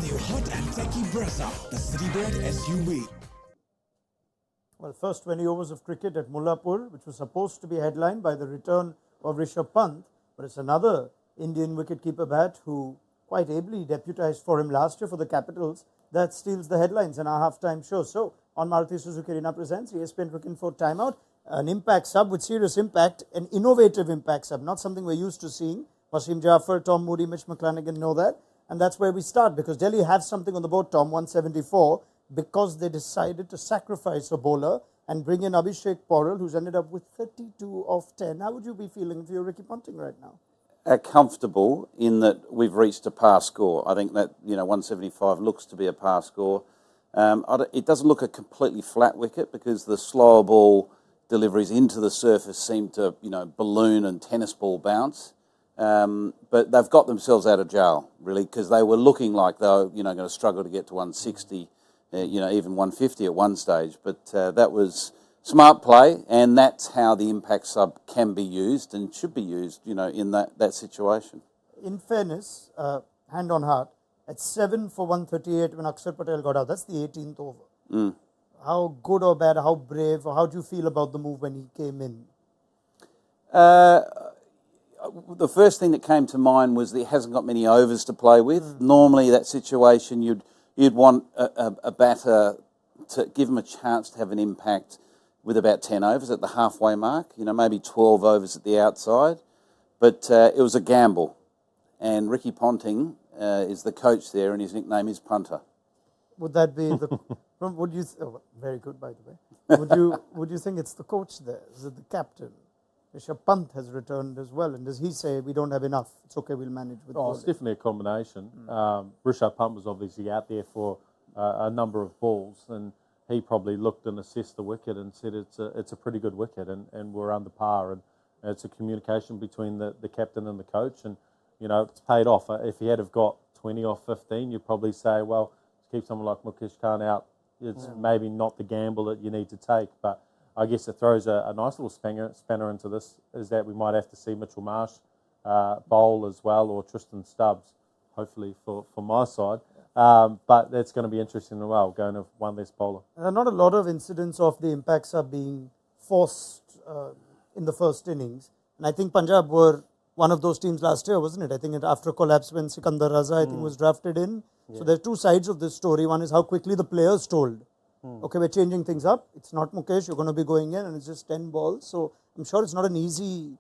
your hot and techy Brezza, the Citybird SUV. Well, first 20 overs of cricket at Mullapur, which was supposed to be headlined by the return of Rishabh Pant, but it's another Indian wicketkeeper bat who quite ably deputized for him last year for the Capitals that steals the headlines in our halftime show. So, on Maruti Suzuki Arena presents ESPN Cricket for Timeout, an impact sub with serious impact, an innovative impact sub, not something we're used to seeing. Wasim Jaffer, Tom, Moody, Mitch McClenaghan know that. And that's where we start, because Delhi have something on the board, Tom, 174, because they decided to sacrifice a bowler and bring in Abhishek Porel, who's ended up with 32 of 10. How would you be feeling if you're Ricky Ponting right now? Comfortable in that we've reached a par score. I think that 175 looks to be a par score. It doesn't look a completely flat wicket because the slower ball deliveries into the surface seem to balloon and tennis ball bounce. But they've got themselves out of jail, really, because they were looking like they were going to struggle to get to 160, even 150 at one stage. But that was smart play, and that's how the impact sub can be used and should be used, in that situation. In fairness, hand on heart, at 7 for 138 when Akshar Patel got out, that's the 18th over. How good or bad, how brave, or how do you feel about the move when he came in? The first thing that came to mind was that he hasn't got many overs to play with. Normally, that situation, you'd want a batter to give him a chance to have an impact with about 10 overs at the halfway mark, maybe 12 overs at the outside. But it was a gamble. And Ricky Ponting is the coach there, and his nickname is Punter. Would that be the... very good, by the way. Would you think it's the coach there? Is it the captain? Rishabh Pant has returned as well. And does he say, we don't have enough, it's okay, we'll manage with it's definitely a combination. Rishabh Pant was obviously out there for a number of balls, and he probably looked and assessed the wicket and said it's a pretty good wicket, and we're under par. And it's a communication between the captain and the coach, and it's paid off. If he had have got 20 off 15, you'd probably say, well, to keep someone like Mukesh Khan out, it's maybe not the gamble that you need to take. But I guess it throws a nice little spanner into this, is that we might have to see Mitchell Marsh bowl as well, or Tristan Stubbs, hopefully for my side. But that's going to be interesting as well, going to one less bowler. There are not a lot of incidents of the impacts are being forced in the first innings. And I think Punjab were one of those teams last year, wasn't it? I think after collapse when Sikandar Raza, I think, was drafted in. Yeah. So there are two sides of this story. One is how quickly the players told, okay, we're changing things up. It's not Mukesh, you're going to be going in, and it's just 10 balls. So I'm sure it's not an easy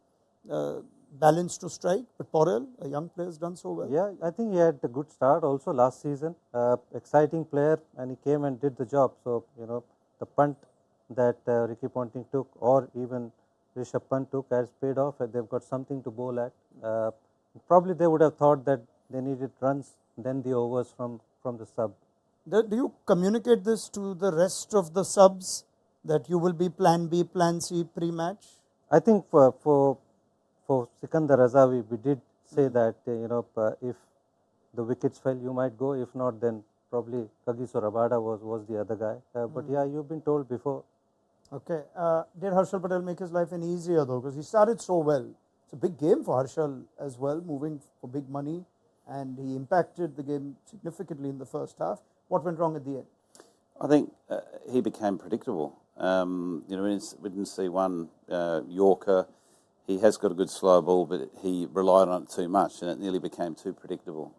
balance to strike. But Porel, a young player, has done so well. Yeah, I think he had a good start also last season. Exciting player, and he came and did the job. So, the punt that Ricky Ponting took, or even Rishabh Pant took, has paid off. They've got something to bowl at. Probably they would have thought that they needed runs, then the overs from the sub. Do you communicate this to the rest of the subs, that you will be plan B, plan C pre-match? I think for Sikandar Raza, we did say that, if the wickets fell, you might go. If not, then probably Kagiso Rabada was the other guy. But yeah, you've been told before. Okay. Did Harshal Patel make his life any easier, though? Because he started so well. It's a big game for Harshal as well, moving for big money. And he impacted the game significantly in the first half. What went wrong at the end? I think he became predictable. We didn't see one Yorker. He has got a good slow ball, but he relied on it too much, and it nearly became too predictable.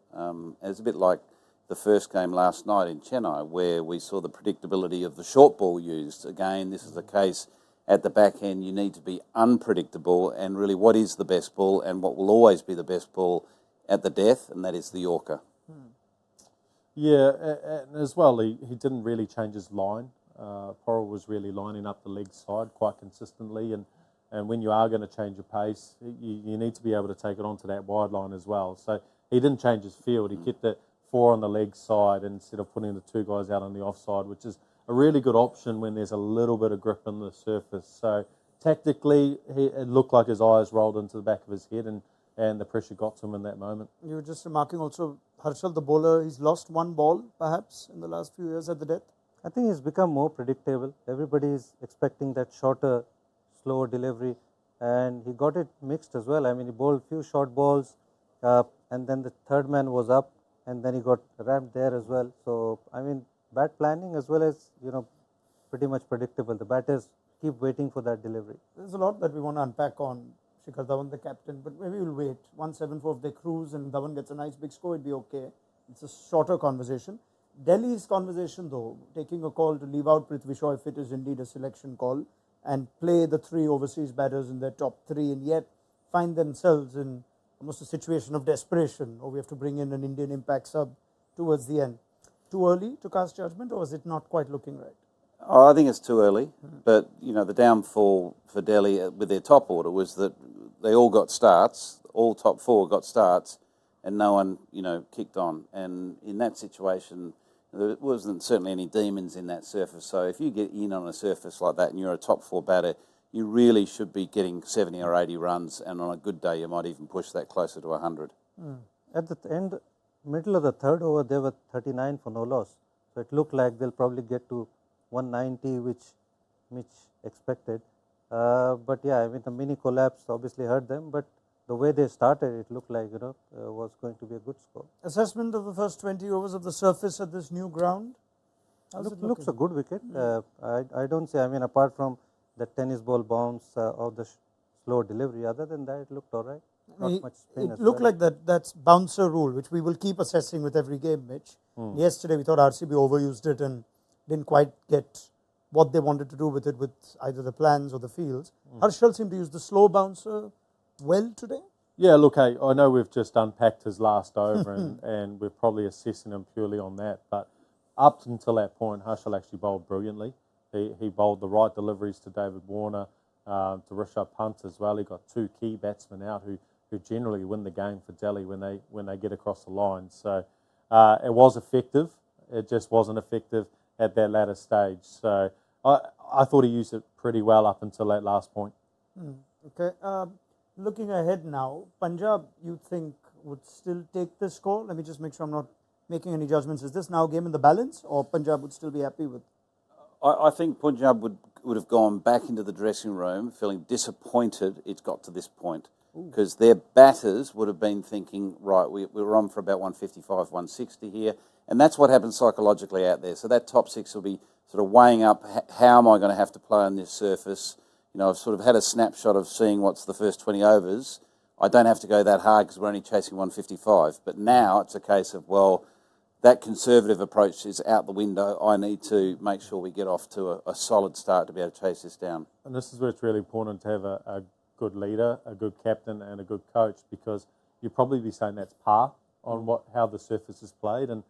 It's a bit like the first game last night in Chennai, where we saw the predictability of the short ball used. Again, this is the case at the back end. You need to be unpredictable, and really what is the best ball and what will always be the best ball at the death, and that is the Yorker. Yeah, and as well, he didn't really change his line. Porel was really lining up the leg side quite consistently, and when you are going to change your pace, you need to be able to take it onto that wide line as well. So he didn't change his field. He kept it 4 on the leg side instead of putting the 2 guys out on the offside, which is a really good option when there's a little bit of grip on the surface. So tactically, it looked like his eyes rolled into the back of his head, and the pressure got to him in that moment. You were just remarking also, Harshal, the bowler, he's lost one ball, perhaps, in the last few years at the death. I think he's become more predictable. Everybody is expecting that shorter, slower delivery, and he got it mixed as well. I mean, he bowled few short balls, and then the third man was up, and then he got rammed there as well. So I mean, bat planning as well as pretty much predictable. The batters keep waiting for that delivery. There's a lot that we want to unpack on Shikhar Dhawan, the captain, but maybe we'll wait. 174 if they cruise and Dhawan gets a nice big score, it'd be okay. It's a shorter conversation. Delhi's conversation, though, taking a call to leave out Prithvi Shaw if it is indeed a selection call and play the 3 overseas batters in their top 3 and yet find themselves in almost a situation of desperation, or we have to bring in an Indian impact sub towards the end. Too early to cast judgment, or is it not quite looking right? Oh, I think it's too early, but the downfall for Delhi with their top order was that they all got starts, all top 4 got starts, and no one kicked on. And in that situation, there wasn't certainly any demons in that surface. So if you get in on a surface like that and you're a top 4 batter, you really should be getting 70 or 80 runs, and on a good day you might even push that closer to 100. At the end, middle of the 3rd over, they were 39 for no loss. So it looked like they'll probably get to 190, which Mitch expected. But yeah, I mean, the mini collapse obviously hurt them, but the way they started, it looked like was going to be a good score. Assessment of the first 20 overs of the surface at this new ground? Looks a good wicket. I don't say, I mean, apart from the tennis ball bounce of the slow delivery, other than that, it looked all right. Not much spin. It looked like that's bouncer rule, which we will keep assessing with every game, Mitch. Yesterday, we thought RCB overused it and didn't quite get what they wanted to do with it, with either the plans or the fields. Harshal seemed to use the slow bouncer well today. Yeah, look, hey, I know we've just unpacked his last over and we're probably assessing him purely on that, but up until that point, Harshal actually bowled brilliantly. He bowled the right deliveries to David Warner, to Rishabh Pant as well. He got 2 key batsmen out who generally win the game for Delhi when they get across the line. So it was effective. It just wasn't effective at that latter stage. So I thought he used it pretty well up until that last point. Okay. Looking ahead now, Punjab, you think, would still take this score? Let me just make sure I'm not making any judgments. Is this now a game in the balance, or Punjab would still be happy with? I think Punjab would have gone back into the dressing room feeling disappointed it's got to this point, because their batters would have been thinking, right, we're on for about 155, 160 here, and that's what happens psychologically out there. So that top 6 will be sort of weighing up, how am I going to have to play on this surface? I've sort of had a snapshot of seeing what's the first 20 overs. I don't have to go that hard because we're only chasing 155. But now it's a case of, well, that conservative approach is out the window. I need to make sure we get off to a solid start to be able to chase this down. And this is where it's really important to have a good leader, a good captain and a good coach, because you'll probably be saying that's par on how the surface is played. And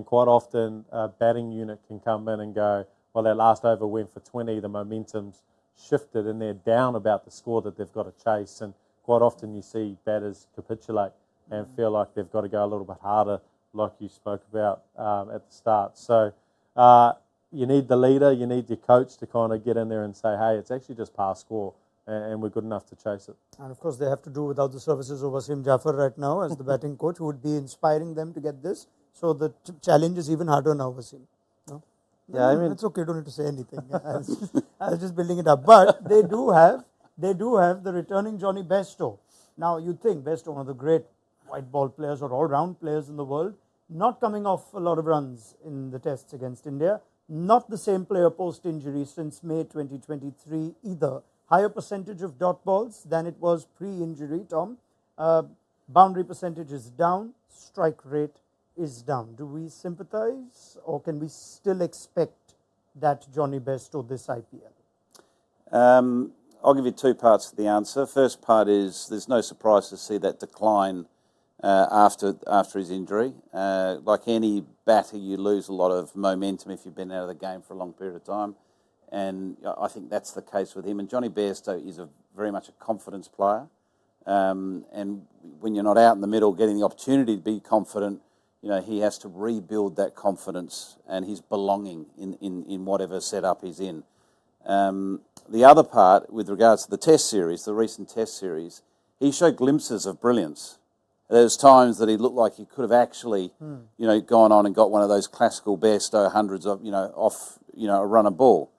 quite often a batting unit can come in and go, well, that last over went for 20, the momentum's shifted and they're down about the score that they've got to chase, and quite often you see batters capitulate and feel like they've got to go a little bit harder, like you spoke about at the start. So you need the leader, you need your coach to kind of get in there and say, hey, it's actually just par score and we're good enough to chase it. And of course they have to do without the services of Wasim Jaffer right now as the batting coach, who would be inspiring them to get this. So the challenge is even harder now, Wasim. No? Yeah, I mean, it's okay. Don't need to say anything. I was just building it up. But they do have the returning Jonny Bairstow. Now you think Bairstow, one of the great white ball players or all-round players in the world, not coming off a lot of runs in the tests against India. Not the same player post-injury since May 2023 either. Higher percentage of dot balls than it was pre-injury, Tom. Boundary percentage is down. Strike rate is down. Do we sympathise, or can we still expect that Jonny Bairstow this IPL? I'll give you 2 parts to the answer. First part is there's no surprise to see that decline after his injury. Like any batter, you lose a lot of momentum if you've been out of the game for a long period of time, and I think that's the case with him. And Jonny Bairstow is very much a confidence player, and when you're not out in the middle getting the opportunity to be confident, he has to rebuild that confidence and his belonging in whatever setup he's in. The other part, with regards to the Test series, the recent Test series, he showed glimpses of brilliance. There's times that he looked like he could have actually, gone on and got one of those classical Bairstow hundreds of, off, a runner ball.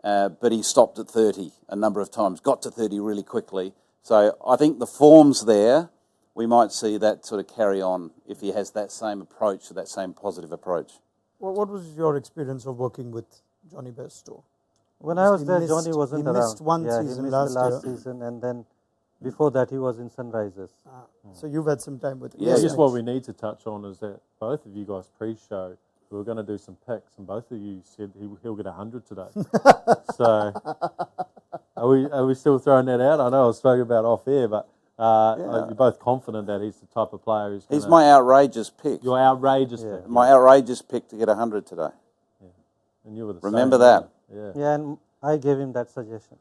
But he stopped at 30 a number of times, got to 30 really quickly. So I think the form's there. we might see that sort of carry on if he has that same approach, that same positive approach. Well, what was your experience of working with Jonny Bairstow? When I was He there, missed- Johnny wasn't he around. missed one yeah, season he missed last the last year. season, and then before that he was in Sunrisers. So you've had some time with him. Yeah, I guess yeah. what we need to touch on is that both of you guys pre-show, we were going to do some picks, and both of you said he'll get 100 today. So are we still throwing that out? I know I was spoken about off air, but you're both confident that he's the type of player who's He's my outrageous pick. your outrageous pick. My outrageous pick to get 100 today. And you were the Remember same, that? Yeah. Yeah, and I gave him that suggestion.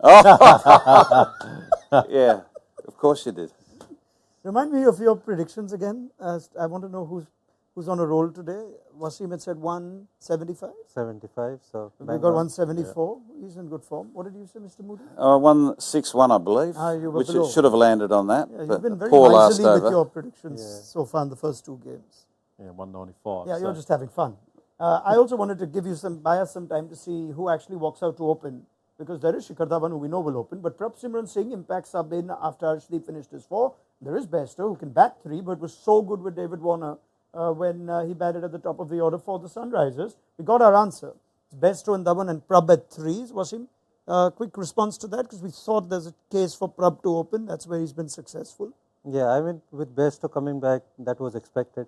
Yeah, of course you did. Remind me of your predictions again. I want to know who's on a roll today. Wasim had said 175. 75. So We bang got on. 174. He's in good form. What did you say, Mr. Moody? 161, I believe, You were which below. it should have landed on that. Yeah, but you've been very poor last miserly with over. your predictions so far in the first two games. Yeah, 195. Yeah, so. you're just having fun. I also wanted to give you buy us some time to see who actually walks out to open, because there is Shikhar Dhawan, who we know will open, but Prabhsimran Singh impacts sub in after Arshdeep finished his 4. There is Bairstow, who can bat 3, but was so good with David Warner when he batted at the top of the order for the Sunrisers. We got our answer. It's Bairstow and Dhawan and Prabh at 3s. Wasim, quick response to that, because we thought there's a case for Prabh to open. That's where he's been successful. Yeah, I mean, with Bairstow coming back, that was expected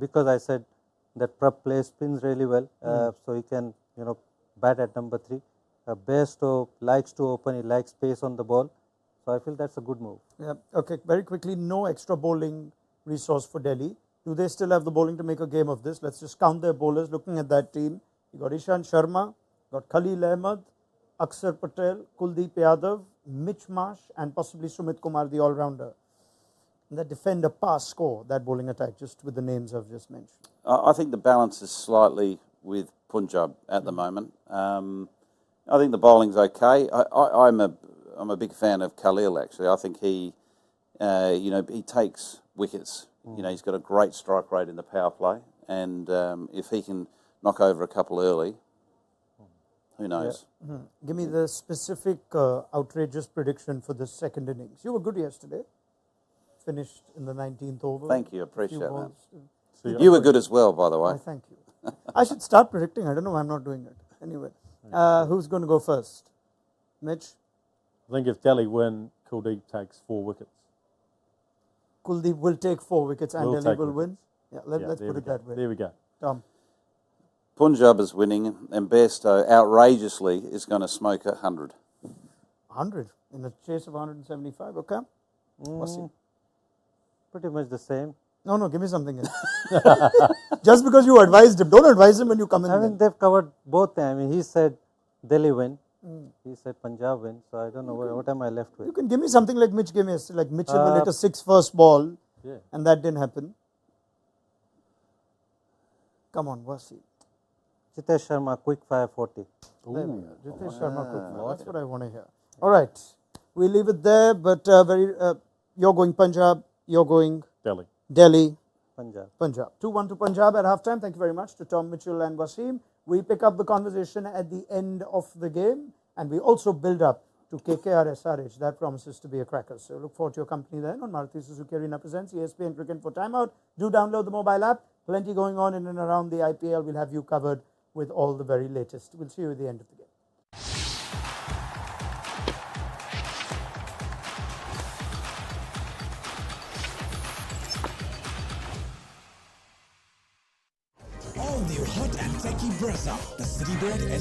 because I said that Prabh plays spins really well, so he can, bat at number 3. Bairstow likes to open, he likes space on the ball, so I feel that's a good move. Yeah. Okay, very quickly, no extra bowling resource for Delhi. Do they still have the bowling to make a game of this? Let's just count their bowlers. Looking at that team, you got Ishant Sharma, got Khalil Ahmed, Akshar Patel, Kuldeep Yadav, Mitch Marsh, and possibly Sumit Kumar, the all-rounder. And that defend a pass score, that bowling attack, just with the names I've just mentioned. I think the balance is slightly with Punjab at the moment. I think the bowling's okay. I'm a big fan of Khalil, actually. I think he takes wickets. He's got a great strike rate in the power play, and if he can knock over a couple early, who knows? Yeah. Give me the specific outrageous prediction for the second innings. You were good yesterday. Finished in the 19th over. Thank you, appreciate that. balls. You were good as well, by the way. Why, thank you. I should start predicting. I don't know why I'm not doing it. Anyway, who's going to go first? Mitch? I think if Delhi win, Kuldeep takes 4 wickets. Kuldeep will take 4 wickets and Will Delhi take will win. wickets. Yeah, let's there put we it go. that way. There we go. Tom? Punjab is winning, and Bairstow outrageously is going to smoke 100. 100 in the chase of 175. Okay. Wasim? Pretty much the same. No, give me something else. Just because you advised him, don't advise him when you come in. I mean, they've covered both. I mean, he said Delhi win, he said Punjab win, so I don't know what am I left with. You can give me something like Mitch gave me yesterday, like Mitchell will hit a 6 first ball, and that didn't happen. Come on, Wasim. Jitesh Sharma, quick fire 40. There we go. Jitesh Sharma, quick fire. That's what I want to hear. All right, we leave it there. But you're going Punjab. You're going Delhi. Punjab. 2-1 to Punjab at halftime. Thank you very much to Tom, Mitchell, and Wasim. We pick up the conversation at the end of the game, and we also build up to KKR SRH. That promises to be a cracker. So look forward to your company then on Maruti Suzuki Arena presents ESPN Cricket for Timeout. Do download the mobile app. Plenty going on in and around the IPL. We'll have you covered with all the very latest. We'll see you at the end of the game. All new hot and techy Brezza, the Citybird